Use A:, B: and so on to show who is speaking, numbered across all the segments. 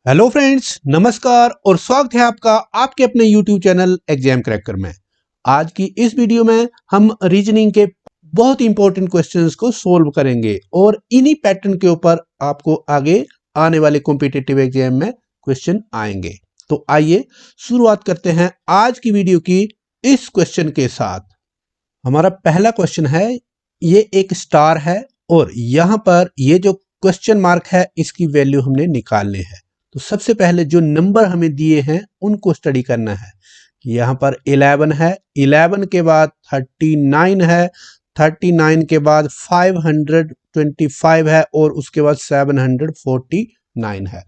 A: Hello friends, नमस्कार और स्वागत है आपका आपके अपने YouTube चैनल एग्जाम क्रैकर में। आज की इस वीडियो में हम रीजनिंग के बहुत इंपॉर्टेंट क्वेश्चंस को सोल्व करेंगे और इन्हीं पैटर्न के ऊपर आपको आगे आने वाले कॉम्पिटिटिव एग्जाम में क्वेश्चन आएंगे। तो आइए शुरुआत करते हैं आज की वीडियो की इस क्वेश्चन के साथ। हमारा पहला क्वेश्चन है, ये एक स्टार है और यहाँ पर ये जो क्वेश्चन मार्क है इसकी वैल्यू हमने निकालनी है। तो सबसे पहले जो नंबर हमें दिए हैं उनको स्टडी करना है। यहाँ पर 11 है, 11 के बाद 39 है, 39 के बाद 525 है और उसके बाद 749 है।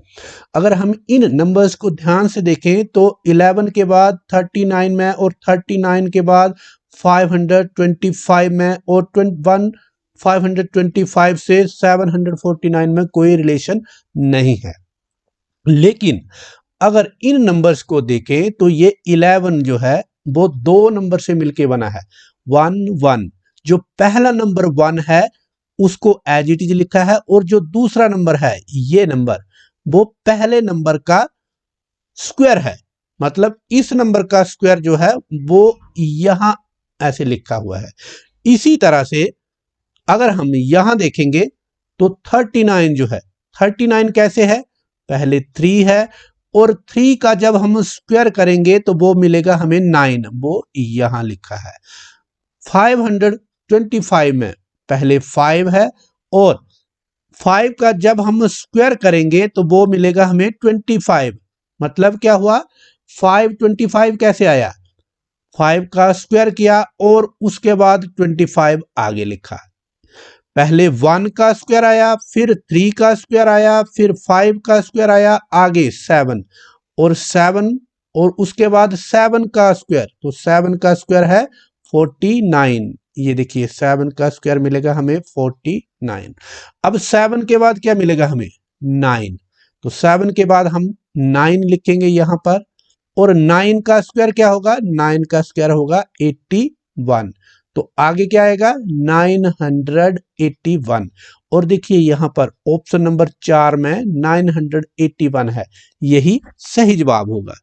A: अगर हम इन नंबर्स को ध्यान से देखें तो 11 के बाद 39 में और 39 के बाद 525 में और 525 से 749 में कोई रिलेशन नहीं है। लेकिन अगर इन नंबर्स को देखें तो ये 11 जो है वो दो नंबर से मिलके बना है। 1 1 जो पहला नंबर 1 है उसको एज इट इज लिखा है और जो दूसरा नंबर है ये नंबर वो पहले नंबर का स्क्वायर है। मतलब इस नंबर का स्क्वायर जो है वो यहां ऐसे लिखा हुआ है। इसी तरह से अगर हम यहां देखेंगे तो 39 जो है, 39 कैसे है, पहले 3 है और 3 का जब हम स्क्वायर करेंगे तो वो मिलेगा हमें 9, वो यहां लिखा है। 525 में पहले 5 है और 5 का जब हम स्क्वायर करेंगे तो वो मिलेगा हमें 25। मतलब क्या हुआ, 525 कैसे आया, 5 का स्क्वायर किया और उसके बाद 25 आगे लिखा। पहले 1 का स्क्वायर आया, फिर 3 का स्क्वायर आया, फिर 5 का स्क्वायर आया, आगे 7 और 7 और उसके बाद 7 का स्क्वायर, तो 7 का स्क्वायर है 49। ये देखिए 7 का स्क्वायर मिलेगा हमें 49। अब 7 के बाद क्या मिलेगा हमें, 9। तो 7 के बाद हम 9 लिखेंगे यहां पर और 9 का स्क्वायर क्या होगा, 9 का स्क्वायर होगा 81। तो आगे क्या आएगा 981। और देखिए यहां पर ऑप्शन नंबर 4 में 981 है, यही सही जवाब होगा।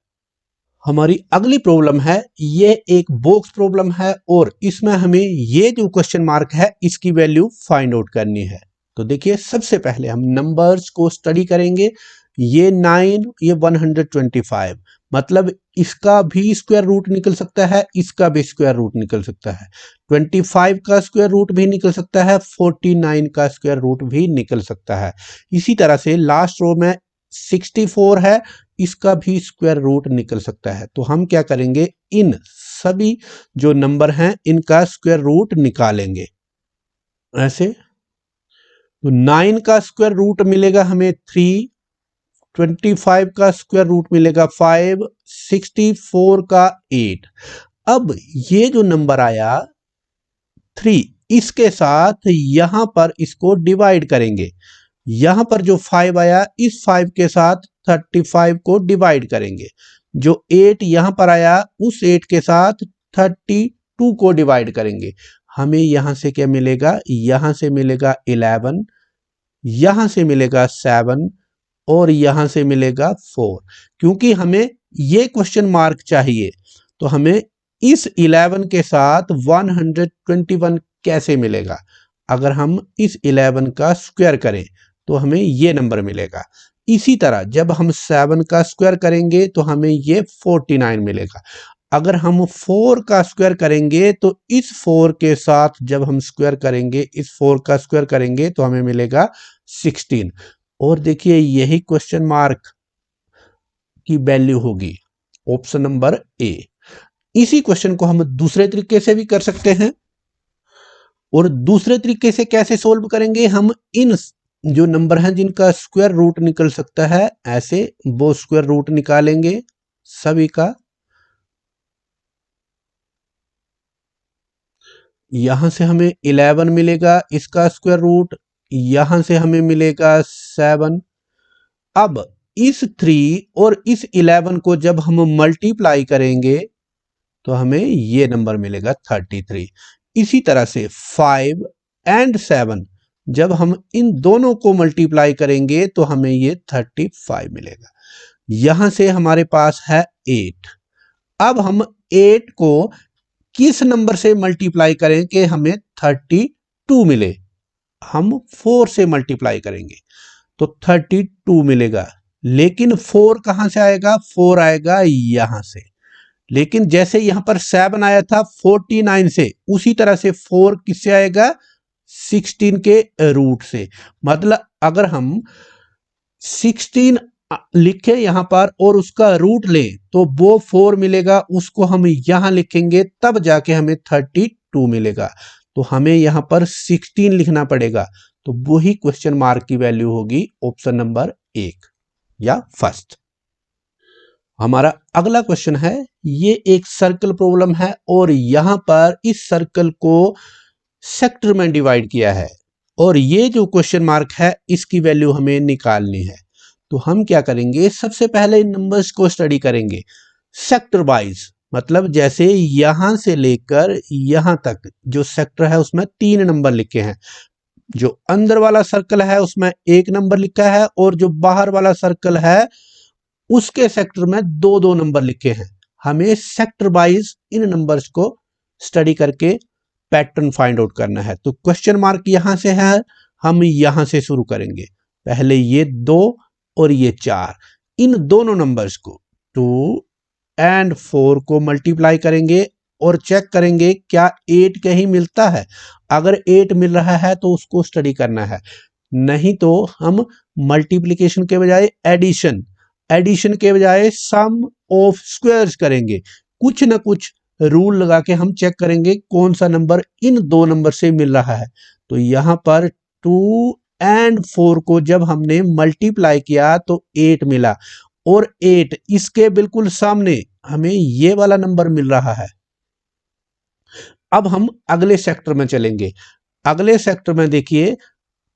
A: हमारी अगली प्रॉब्लम है, ये एक बॉक्स प्रॉब्लम है और इसमें हमें ये जो क्वेश्चन मार्क है इसकी वैल्यू फाइंड आउट करनी है। तो देखिए सबसे पहले हम नंबर्स को स्टडी करेंगे। ये 9, ये 125, मतलब इसका भी स्क्वायर रूट निकल सकता है, इसका भी स्क्वायर रूट निकल सकता है। 25 का स्क्वायर रूट भी निकल सकता है, 49 का स्क्वायर रूट भी निकल सकता है। इसी तरह से लास्ट रो में 64 है, इसका भी स्क्वायर रूट निकल सकता है। तो हम क्या करेंगे, इन सभी जो नंबर हैं इनका स्क्वायर रूट निकालेंगे ऐसे। तो 9 का स्क्वायर रूट मिलेगा हमें 3, 25 का स्क्वायर रूट मिलेगा 5, 64 का 8। अब ये जो नंबर आया 3, इसके साथ यहां पर इसको डिवाइड करेंगे। यहां पर जो 5 आया इस 5 के साथ 35 को डिवाइड करेंगे। जो 8 यहां पर आया उस 8 के साथ 32 को डिवाइड करेंगे। हमें यहां से क्या मिलेगा, यहां से मिलेगा 11, यहां से मिलेगा 7 और यहां से मिलेगा 4। क्योंकि हमें ये क्वेश्चन मार्क चाहिए तो हमें इस 11 के साथ 121 कैसे मिलेगा। अगर हम इस 11 का स्क्वायर करें तो हमें ये नंबर मिलेगा। इसी तरह जब हम 7 का स्क्वायर करेंगे तो हमें ये 49 मिलेगा। अगर हम 4 का स्क्वायर करेंगे तो इस 4 के साथ जब हम स्क्वायर करेंगे, इस 4 का स्क्वायर करेंगे तो हमें मिलेगा 16। और देखिए यही क्वेश्चन मार्क की वैल्यू होगी ऑप्शन नंबर ए। इसी क्वेश्चन को हम दूसरे तरीके से भी कर सकते हैं। और दूसरे तरीके से कैसे सोल्व करेंगे, हम इन जो नंबर हैं जिनका स्क्वायर रूट निकल सकता है ऐसे वो स्क्वायर रूट निकालेंगे सभी का। यहां से हमें 11 मिलेगा, इसका स्क्वायर रूट, यहां से हमें मिलेगा 7। अब इस 3 और इस 11 को जब हम मल्टीप्लाई करेंगे तो हमें ये नंबर मिलेगा 33। इसी तरह से 5 एंड 7 जब हम इन दोनों को मल्टीप्लाई करेंगे तो हमें ये 35 मिलेगा। यहां से हमारे पास है 8। अब हम 8 को किस नंबर से मल्टीप्लाई करें कि हमें 32 मिले? हम 4 से मल्टीप्लाई करेंगे तो 32 मिलेगा। लेकिन 4 कहां से आएगा? 4 आएगा यहां से। लेकिन जैसे यहां पर 7 आया था 49 से, उसी तरह से 4 किससे आएगा? 16 के रूट से। मतलब अगर हम 16 लिखे यहां पर और उसका रूट लें तो वो 4 मिलेगा, उसको हम यहां लिखेंगे तब जाके हमें 32 मिलेगा। तो हमें यहां पर 16 लिखना पड़ेगा। तो वही क्वेश्चन मार्क की वैल्यू होगी ऑप्शन नंबर 1 या फर्स्ट। हमारा अगला क्वेश्चन है, ये एक सर्कल प्रॉब्लम है और यहां पर इस सर्कल को सेक्टर में डिवाइड किया है और ये जो क्वेश्चन मार्क है इसकी वैल्यू हमें निकालनी है। तो हम क्या करेंगे? सबसे पहले इन नंबर्स को स्टडी करेंगे सेक्टर वाइज। मतलब जैसे यहां से लेकर यहां तक जो सेक्टर है उसमें 3 नंबर लिखे हैं। जो अंदर वाला सर्कल है उसमें 1 नंबर लिखा है और जो बाहर वाला सर्कल है उसके सेक्टर में 2-2 नंबर लिखे हैं। हमें सेक्टर वाइज इन नंबर्स को स्टडी करके पैटर्न फाइंड आउट करना है। तो क्वेश्चन मार्क यहां से है, हम यहां से शुरू करेंगे। पहले ये 2 और ये 4, इन दोनों नंबर्स को 2 और 4 को मल्टीप्लाई करेंगे और चेक करेंगे क्या 8 कहीं मिलता है। अगर 8 मिल रहा है तो उसको स्टडी करना है, नहीं तो हम मल्टीप्लिकेशन के बजाय एडिशन के बजाय सम ऑफ स्क्वायर्स करेंगे। कुछ ना कुछ रूल लगा के हम चेक करेंगे कौन सा नंबर इन दो नंबर से मिल रहा है। तो यहां पर 2 और 4 को जब हमने मल्टीप्लाई किया तो 8 मिला और 8 इसके बिल्कुल सामने हमें ये वाला नंबर मिल रहा है। अब हम अगले सेक्टर में चलेंगे। अगले सेक्टर में देखिए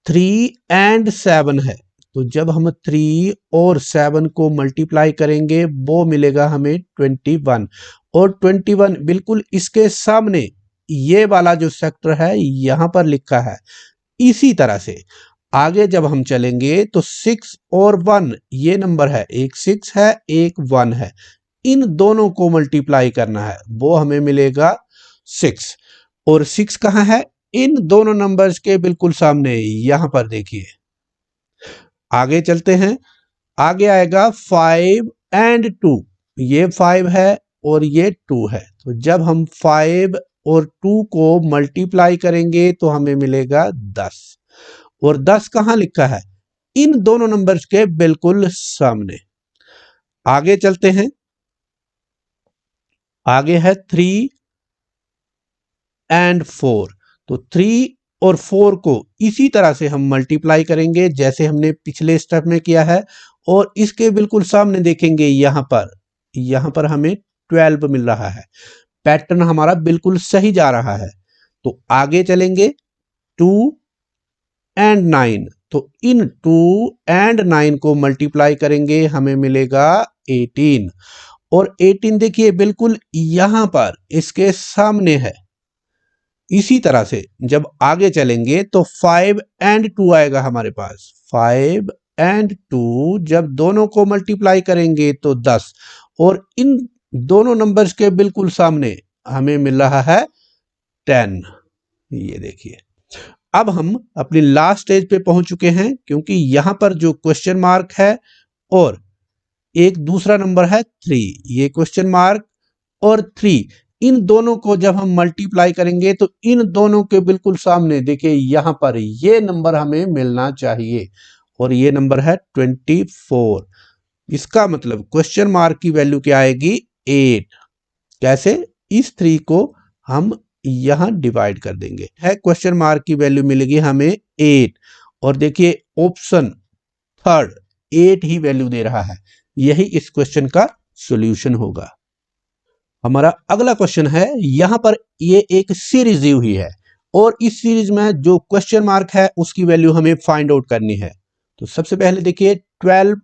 A: 3 और 7 है। तो जब हम 3 और 7 को मल्टीप्लाई करेंगे वो मिलेगा हमें 21 और 21 बिल्कुल इसके सामने ये वाला जो सेक्टर है यहां पर लिखा है। इसी तरह से आगे जब हम चलेंगे तो 6 और 1 ये नंबर है, एक 6 है एक 1 है, इन दोनों को मल्टीप्लाई करना है, वो हमें मिलेगा 6। और 6 कहां है? इन दोनों नंबर्स के बिल्कुल सामने, यहां पर देखिए। आगे चलते हैं, आगे आएगा 5 और 2, ये 5 है और ये 2 है। तो जब हम 5 और 2 को मल्टीप्लाई करेंगे तो हमें मिलेगा 10 और 10 कहां लिखा है? इन दोनों नंबर्स के बिल्कुल सामने। आगे चलते हैं, आगे है 3 और 4। तो 3 और 4 को इसी तरह से हम मल्टीप्लाई करेंगे जैसे हमने पिछले स्टेप में किया है और इसके बिल्कुल सामने देखेंगे यहां पर हमें 12 मिल रहा है। पैटर्न हमारा बिल्कुल सही जा रहा है। तो आगे चलेंगे 2 और 9। तो इन 2 और 9 को मल्टीप्लाई करेंगे हमें मिलेगा 18 और 18 देखिए बिल्कुल यहां पर इसके सामने है। इसी तरह से जब आगे चलेंगे तो 5 और 2 आएगा हमारे पास। 5 और 2 जब दोनों को मल्टीप्लाई करेंगे तो 10 और इन दोनों नंबर्स के बिल्कुल सामने हमें मिल रहा है 10। ये देखिए, अब हम अपनी लास्ट स्टेज पे पहुंच चुके हैं क्योंकि यहां पर जो क्वेश्चन मार्क है और एक दूसरा नंबर है 3, ये क्वेश्चन मार्क और 3, इन दोनों को जब हम मल्टीप्लाई करेंगे तो इन दोनों के बिल्कुल सामने देखिए यहां पर ये नंबर हमें मिलना चाहिए और ये नंबर है 24। इसका मतलब क्वेश्चन मार्क की वैल्यू क्या आएगी? 8। कैसे? इस 3 को हम यहां डिवाइड कर देंगे, है क्वेश्चन मार्क की वैल्यू मिलेगी हमें 8 और देखिए ऑप्शन थर्ड 8 ही वैल्यू दे रहा है। यही इस क्वेश्चन का सॉल्यूशन होगा। हमारा अगला क्वेश्चन है, यहां पर ये एक सीरीज दी हुई है और इस सीरीज में जो क्वेश्चन मार्क है उसकी वैल्यू हमें फाइंड आउट करनी है। तो सबसे पहले देखिए 12,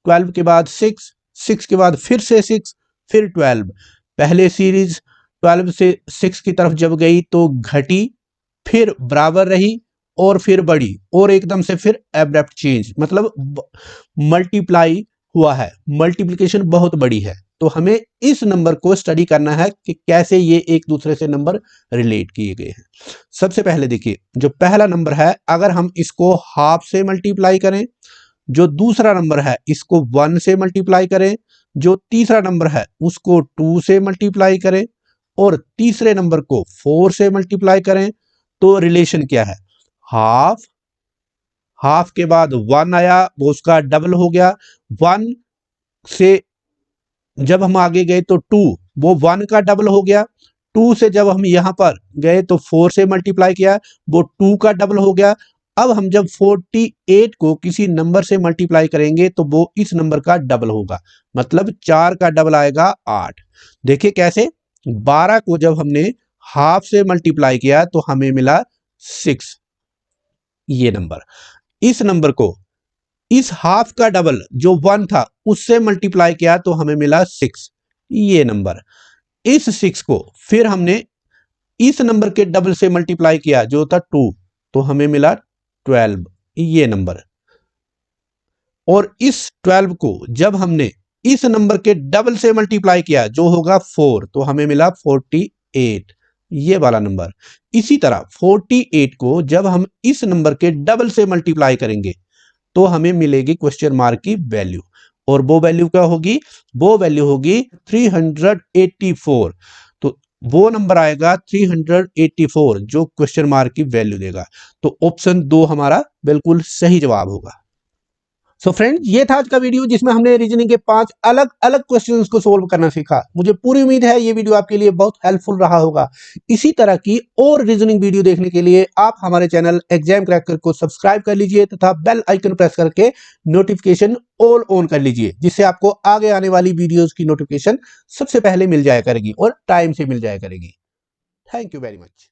A: 12 के बाद 6, 6 के बाद फिर से 6, फिर 12। पहले सीरीज 12 से 6 की तरफ जब गई तो घटी, फिर बराबर रही और फिर बड़ी और एकदम से फिर एब्रप्ट चेंज, मतलब मल्टीप्लाई हुआ है, मल्टीप्लिकेशन बहुत बड़ी है। तो हमें इस नंबर को स्टडी करना है कि कैसे ये एक दूसरे से नंबर रिलेट किए गए हैं। सबसे पहले देखिए, जो पहला नंबर है अगर हम इसको हाफ से मल्टीप्लाई करें, जो दूसरा नंबर है इसको 1 से मल्टीप्लाई करें, जो तीसरा नंबर है उसको 2 से मल्टीप्लाई करें और तीसरे नंबर को 4 से मल्टीप्लाई करें, तो रिलेशन क्या है? हाफ, हाफ के बाद 1 आया वो उसका डबल हो गया, 1 से जब हम आगे गए तो 2, वो 1 का डबल हो गया, 2 से जब हम यहां पर गए तो 4 से मल्टीप्लाई किया, वो 2 का डबल हो गया। अब हम जब 48 को किसी नंबर से मल्टीप्लाई करेंगे तो वो इस नंबर का डबल होगा, मतलब 4 का डबल आएगा 8। देखिए कैसे, 12 को जब हमने हाफ से मल्टीप्लाई किया तो हमें मिला 6, ये नंबर। इस नंबर को इस हाफ का डबल जो 1 था उससे मल्टीप्लाई किया तो हमें मिला 6, ये नंबर। इस 6 को फिर हमने इस नंबर के डबल से मल्टीप्लाई किया जो था 2, तो हमें मिला 12, ये नंबर। और इस 12 को जब हमने इस नंबर के डबल से मल्टीप्लाई किया जो होगा 4, तो हमें मिला 48, ये वाला नंबर। इसी तरह 48 को जब हम इस नंबर के डबल से मल्टीप्लाई करेंगे तो हमें मिलेगी क्वेश्चन मार्क की वैल्यू, और वो वैल्यू क्या होगी? वो वैल्यू होगी 384। तो वो नंबर आएगा 384 जो क्वेश्चन मार्क की वैल्यू देगा। तो ऑप्शन 2 हमारा बिल्कुल सही जवाब होगा। सो फ्रेंड्स, ये था आज का वीडियो जिसमें हमने रीजनिंग के 5 अलग अलग क्वेश्चंस को सोल्व करना सीखा। मुझे पूरी उम्मीद है ये वीडियो आपके लिए बहुत हेल्पफुल रहा होगा। इसी तरह की और रीजनिंग वीडियो देखने के लिए आप हमारे चैनल एग्जाम क्रैकर को सब्सक्राइब कर लीजिए तथा बेल आइकन प्रेस करके नोटिफिकेशन ऑल ऑन कर लीजिए, जिससे आपको आगे आने वाली वीडियोज की नोटिफिकेशन सबसे पहले मिल जाया करेगी और टाइम से मिल जाया करेगी। Thank you very much.